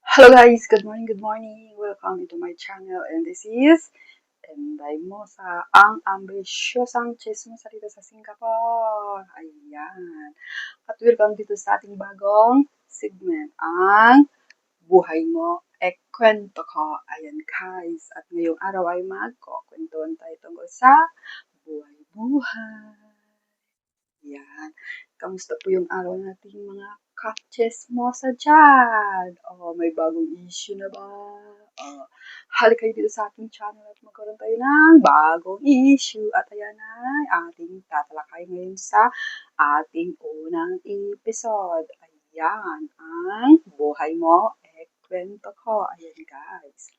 Hello guys, good morning, good morning. Welcome to my channel and this is Enday Mosa, ang ambisyosang chismosa dito sa Singapore. Ayan. At welcome dito sa ating bagong segment, ang Buhay Mo, Kwento Ko. Ayan guys, at ngayong araw ay magkukwentuhan tayo tungkol sa buhay-buhay. Yan. Kamusta po yung araw nating mga ka-chismosa dyan? May bagong issue na ba? Halik kayo dito sa ating channel at magkaroon tayo ng bagong issue. At ayan ay ating tatalakay ngayon sa ating unang episode. Ayan, ang buhay mo, kwento ko. Ayan guys.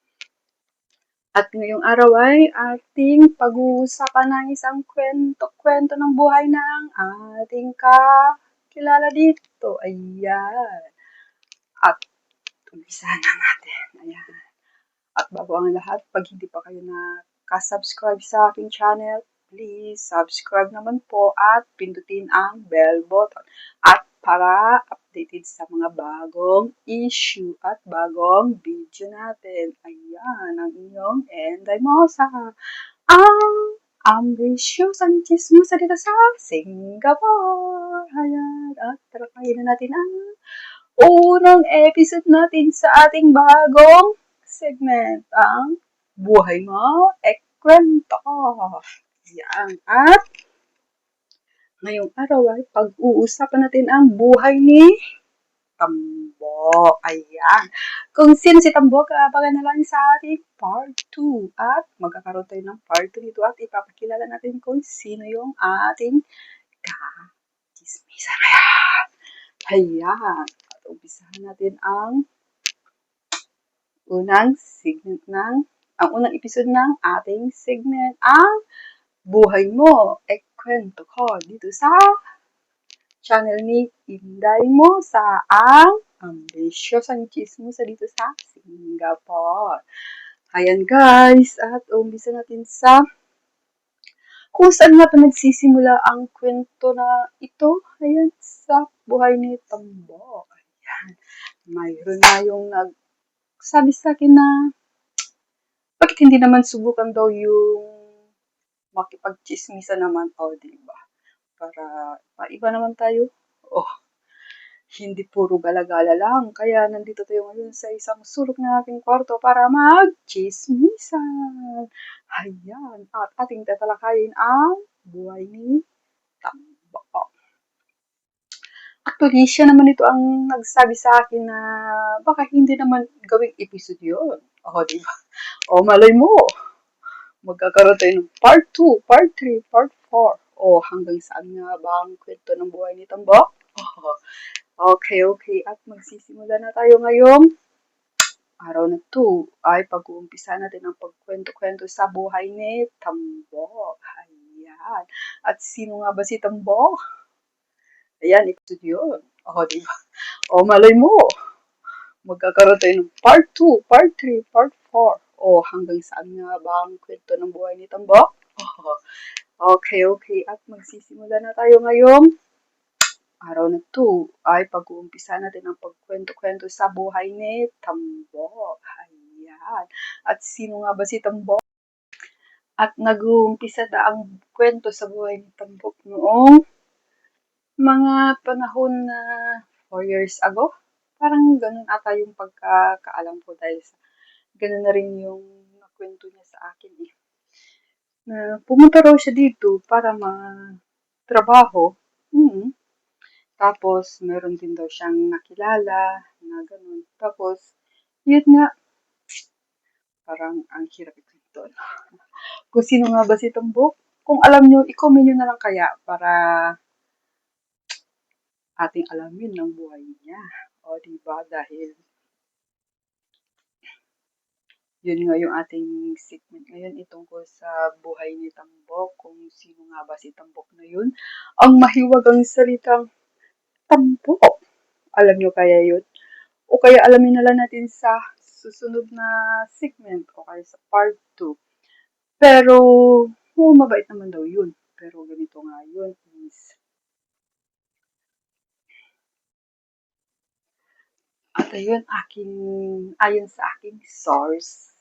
At ngayong araw ay ating pag-uusapan ng isang kwento-kwento ng buhay ng ating kakilala dito. Ayan. At umpisahan na natin. Ayan. At bago ang lahat, pag hindi pa kayo nakasubscribe sa aking channel, please subscribe naman po at pindutin ang bell button. At para updated sa mga bagong issue at bagong video natin. Ayan, ang inyong Enday Mosa. Ang ambisyosang chismosa dito sa Singapore. Ayan, at talakayin na natin ang unang episode natin sa ating bagong segment, ang Buhay Mo, Kwento Ko. Yan. At ngayong araw ay pag-uusapan natin ang buhay ni Tambo. Ayan. Kung sino si Tambo, kaabangan na lang sa ating part 2. At magkakaroon tayo ng part 2 nito at ipapakilala natin kung sino yung ating ka-chismisa ngayon. Ayan. At umpisahan natin ang unang episode ng ating segment, ang Buhay Mo, Kwento Ko, dito sa channel ni Inday Mosa, ang ambisyosang chismosa dito sa Singapore. Ayan guys, at umpisa natin sa kung saan nga pa nagsisimula ang kwento na ito. Ayan, sa buhay ni Tambo. Ayan, mayroon na yung nagsabi sa akin na bakit hindi naman subukan daw yung makipagchismisa naman, diba? Para maiba naman tayo. Hindi puro gala-gala lang. Kaya nandito tayo ngayon sa isang sulok ng ating kwarto para mag-chismisan. Ayan. At ating tatalakayin ang buhay ni Tambo. Actually, siya naman ito ang nagsabi sa akin na baka hindi naman gawing episode yun. Diba? Malay mo. Magkakaroon tayo ng part 2, part 3, part 4. Hanggang saan nga ba ang kwento ng buhay ni Tambo? Okay. At magsisimula na tayo ngayong araw na to. Ay pag-uumpisa natin ang pagkwento-kwento sa buhay ni Tambo. Ayan. At sino nga ba si Tambo? Ayan, episode yun. Diba? Malay mo. Magkakaroon tayo ng part 2, part 3, part 4. Hanggang saan nga ba ang kwento ng buhay ni Tambo? Okay. At magsisimula na tayo ngayong araw na to. Ay pag-uumpisa natin ang pagkwento-kwento sa buhay ni Tambo. Ayan. At sino nga ba si Tambo? At nag-uumpisa na ang kwento sa buhay ni Tambo noong mga panahon na 4 years ago. Parang ganun ata yung pagkakaalam ko dahil sa ganun na rin yung nakwento niya sa akin na pumunta raw siya dito para trabaho. Tapos, meron din daw siyang nakilala na ganun. Tapos, yun nga, parang ang hirap ikwento. Kung sino nga ba si Tambo? Kung alam nyo, i-comment nyo na lang kaya para ating alamin ang buhay niya. Diba? Dahil yun nga yung ating segment ngayon itungkol sa buhay ni Tambok, kung sino nga ba si Tambok na yun. Ang mahiwagang salitang Tambok. Alam nyo kaya yun? O kaya alamin na lang natin sa susunod na segment o kaya sa part 2. Pero, mabait naman daw yun. Pero ganito nga yun is, at At ayun, ayon sa aking source,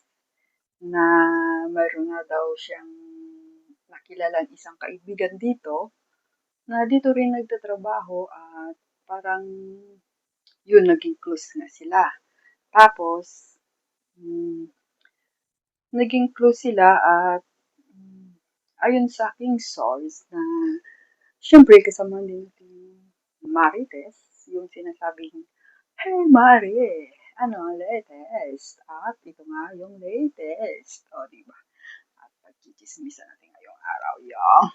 na mayroon nga daw siyang nakilalang isang kaibigan dito, na dito rin nagtatrabaho at parang yun, naging close nga sila. Tapos, hmm, naging close sila at ayon sa aking source na siyempre kasama din natin Marites, yung sinasabing, "Hey Mari, ano ang latest?" At ito nga yung latest. O, diba? At pagchichismisan natin ngayong araw yung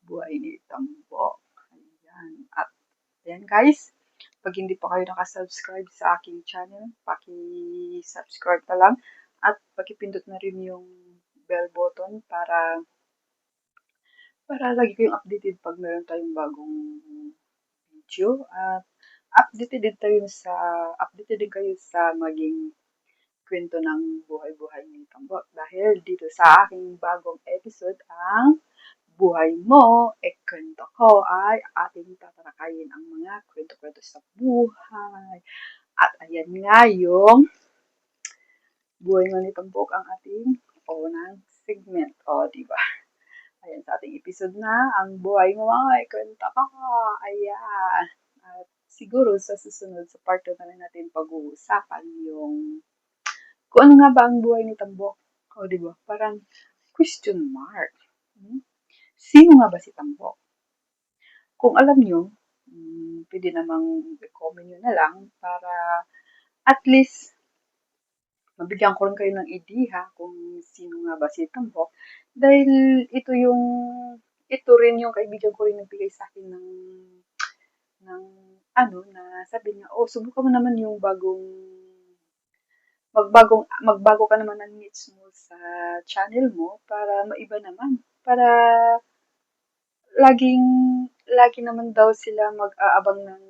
buhay ni Tambok. Ayan. At ayan guys, pag hindi pa kayo nakasubscribe sa aking channel, paki-subscribe na lang at pakipindot na rin yung bell button para lagi kayong updated pag meron tayong bagong video at updated din kayo sa maging kwento ng buhay-buhay ni Tambok dahil dito sa aking bagong episode ang buhay mo, kwento ko ay ating tatalakayin ang mga kwento-kwento sa buhay. At ayan nga yung buhay mo ni Tambok ang ating unang segment. O, diba? Ayan, sa ating episode na, ang buhay mo ay kwento ko. Ayan. At siguro sa susunod, sa part 2 na lang natin pag-uusapan yung kung ano nga ba ang buhay ni Tambok. O, diba? Parang question mark. Sino nga ba si Tambok? Kung alam nyo, pwede namang i-comment nyo na lang para at least mabigyan ko rin kayo ng idea kung sino nga ba si Tambok. Dahil ito rin yung kaibigan ko rin nagbigay sa akin ng na sabi niya, oh, subukan mo naman yung magbago ka naman ng niche mo sa channel mo para maiba naman. Para lagi naman daw sila mag-aabang ng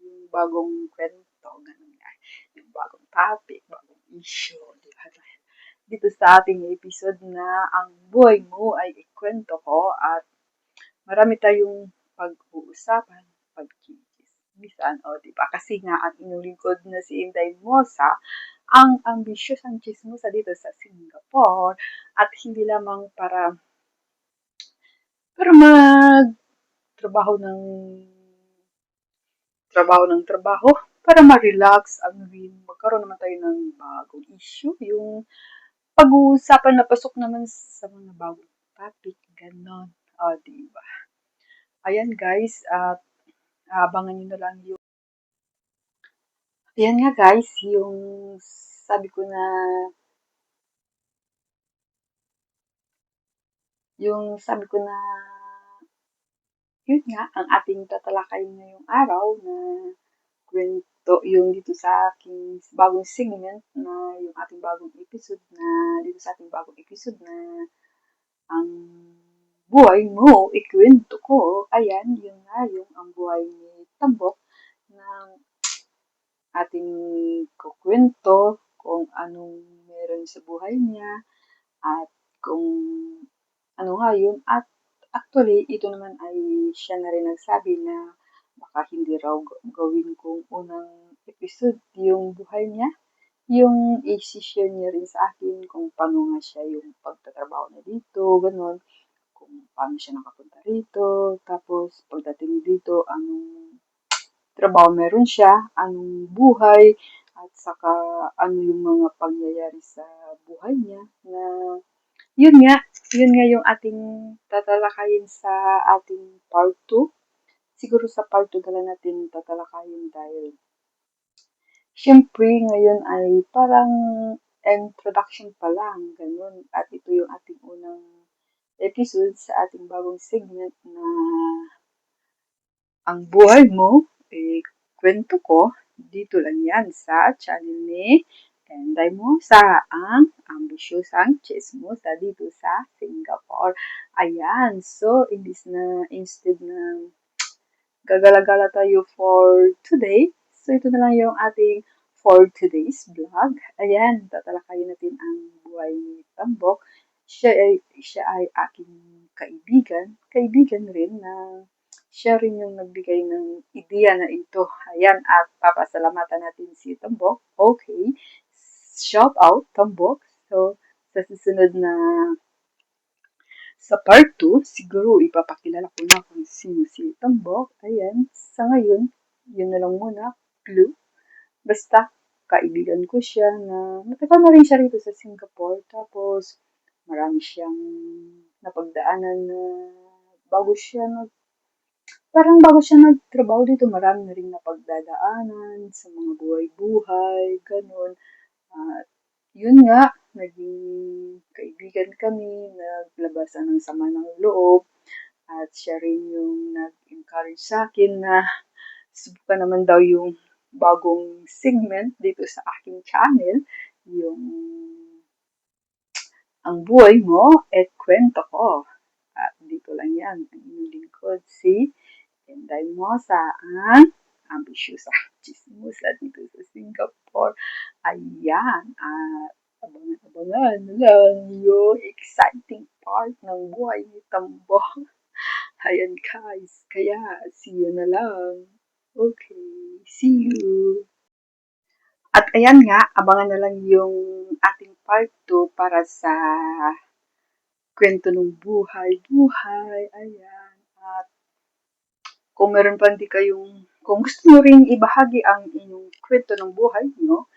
yung bagong kwento, ganun nga. Yung bagong topic, bagong issue, di ba? Dito sa ating episode na ang buhay mo ay ikwento ko at marami tayong pag-uusapan, pag-chismisan, o di ba? Kasi nga ang inyong lingkod na si Inday Mosa, ang ambisyosang chismosa dito sa Singapore at hindi lamang para magtrabaho trabaho para ma-relax ang magkaroon naman tayo ng bagong issue, yung pag-uusapan na pasok naman sa mga bagong topic, ganon. O, diba? Ayan guys, at abangan nyo na lang ayan nga guys, yung sabi ko na, yun nga, ang ating tatalakayin ngayong araw na kwento, yung dito sa aking bagong segment na yung ating bagong episode na, dito sa ating bagong episode na ang buhay mo, ikwento ko. Ayan, yun nga, yung ang buhay ni Tambok na ating kukwento kung anong meron sa buhay niya at kung ano nga yun. At actually, ito naman ay siya na rin nagsabi na baka hindi raw gawin kong unang episode yung buhay niya. Yung i-share niya rin sa akin kung paano nga siya yung pagtatrabaho niya dito, ganun. Kung paano siya nakapunta rito, tapos pagdating dito, anong trabaho meron siya, anong buhay, at saka ano yung mga pangyayari sa buhay niya na yun nga, yung ating tatalakayin sa ating part 2. Siguro sa part 2 na lang natin tatalakayin dahil syempre ngayon ay parang introduction pa lang, ganun. At ito yung ating unang episode sa ating bagong segment na ang buhay mo, kwento ko, dito lang yan sa channel ni Inday Mosa, ang ambisyosang chismosa dito sa Singapore. Ayan, so instead na gagala-gala tayo for today, so ito na lang yung ating for today's vlog. Ayan, tatalakayin natin ang buhay ni Tambok. Siya ay aking kaibigan rin na siya rin yung nagbigay ng ideya na ito. Ayan, at papasalamatan natin si Tambok. Okay, shout out, Tambok. So, sa susunod na sa part 2, siguro ipapakilala ko na kung sino si Tambok. Ayan, sa ngayon, yun na lang muna, clue. Basta, kaibigan ko siya na matagal na rin siya rito sa Singapore. Tapos, marami siyang napagdaanan na bago siya parang bago siya nagtrabaho dito, marami na rin napagdadaanan sa mga buhay-buhay, ganun. At yun nga, naging kaibigan kami, naglabasan ng sama ng loob. At siya rin yung nag-encourage sa akin na subukan naman daw yung bagong segment dito sa aking channel, yung ang buhay mo, kwento ko. At dito lang yan, ang inyong lingkod, si Inday Mosa, ang ambisyosa chismosa dito sa Singapore. Ayan, at abangan na lang yung exciting part ng buhay ni Tambo. Ayan guys, kaya see you na lang. Okay, see you. At ayan nga, abangan na lang yung ating part 2 para sa kwento ng buhay-buhay. Ayan. At kung meron pa hindi kayong, kung gusto nyo rin ibahagi ang inyong kwento ng buhay nyo,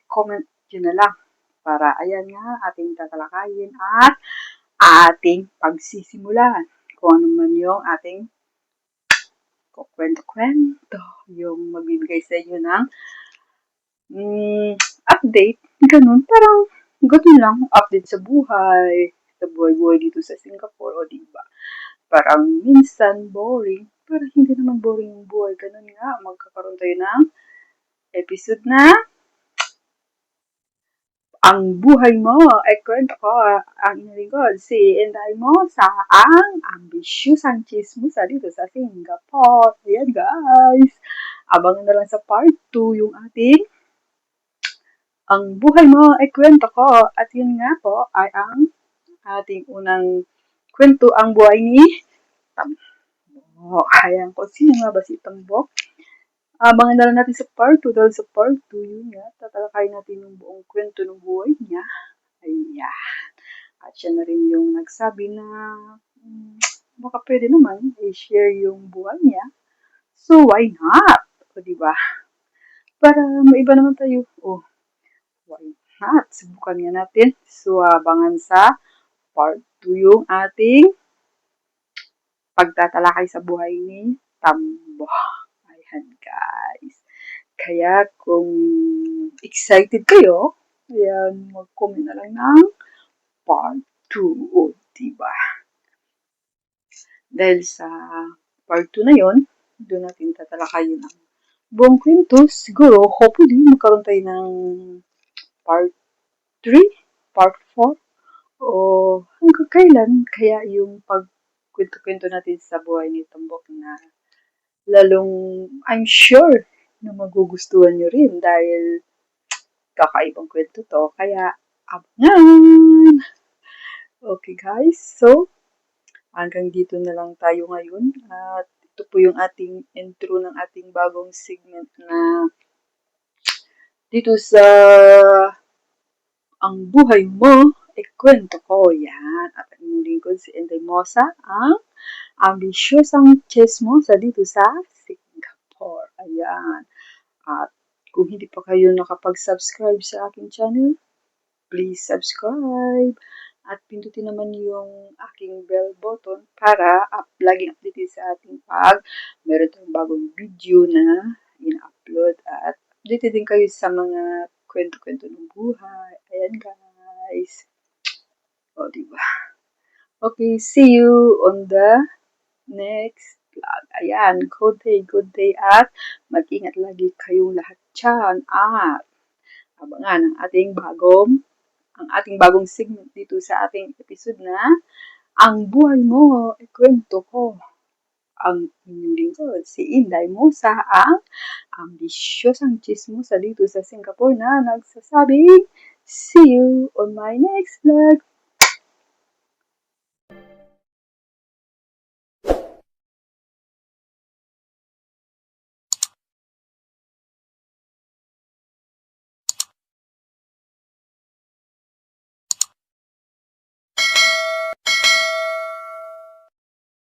comment nyo na lang para ayan nga ating tatalakayin at ating pagsisimulan. Kung ano man yung ating kwento-kwento, yung magbibigay sa inyo ng update, ganun, parang ganun lang, update sa buhay-buhay dito sa Singapore, o diba? Parang minsan boring, parang hindi naman boring yung buhay, ganun nga, magkakaroon tayo ng episode na ang buhay mo, kwento ko, ang inilingkod, si Inday mo sa ang ambisyusang chismosa dito sa Singapore. Ayan guys, abangan na lang sa part 2 yung ating ang buhay mo ay kwento ko. At yun nga po ay ang ating unang kwento, ang buhay ni Tambok. Ayan ko, sino nga ba si Tambok? Abangan na lang natin sa part 2 dahil sa part 2 yun nga, tatalakay natin yung buong kwento ng buhay niya. Ayan. At siya na rin yung nagsabi na baka pwede naman i-share yung buhay niya. So, why not? O, diba? Para maiba naman tayo. Oh, why not? Subukan nga natin. So, abangan sa part 2 yung ating pagtatalakay sa buhay ni Tambo. Ayan, guys. Kaya kung excited kayo, ayan, mag-comment na lang ng part 2. O, diba? Dahil sa part 2 na yon, doon natin tatalakayin ang buong kwento. Siguro, hopefully, magkaroon tayo ng part 3, part 4, o hanggang kailan. Kaya yung pagkwento-kwento natin sa buhay ni Tambok na lalong, I'm sure, na magugustuhan nyo rin dahil kakaibang kwento to. Kaya, abangan! Okay guys, so, hanggang dito na lang tayo ngayon. At ito po yung ating intro ng ating bagong segment na dito sa ang buhay mo, kwento ko. Yan. At ang inyong lingkod si Inday Mosa, ang ambisyosang chismosa dito sa Singapore. Ayan. At kung hindi pa kayo nakapag-subscribe sa aking channel, please subscribe. At pindutin naman yung aking bell button para laging updated sa ating meron tayong bagong video na ina-upload. At updated din kayo sa mga kwento-kwento ng buhay. Ayan guys. O, diba? Okay, see you on the next vlog. Ayan, good day at mag-ingat lagi kayong lahat dyan. At abangan ang ating bagong segment dito sa ating episode na ang buhay mo, kwento ko. Ang inyong lingkod, si Inday Mosa, ang ambisyosang chismosa dito sa Singapore na nagsasabing, see you on my next vlog.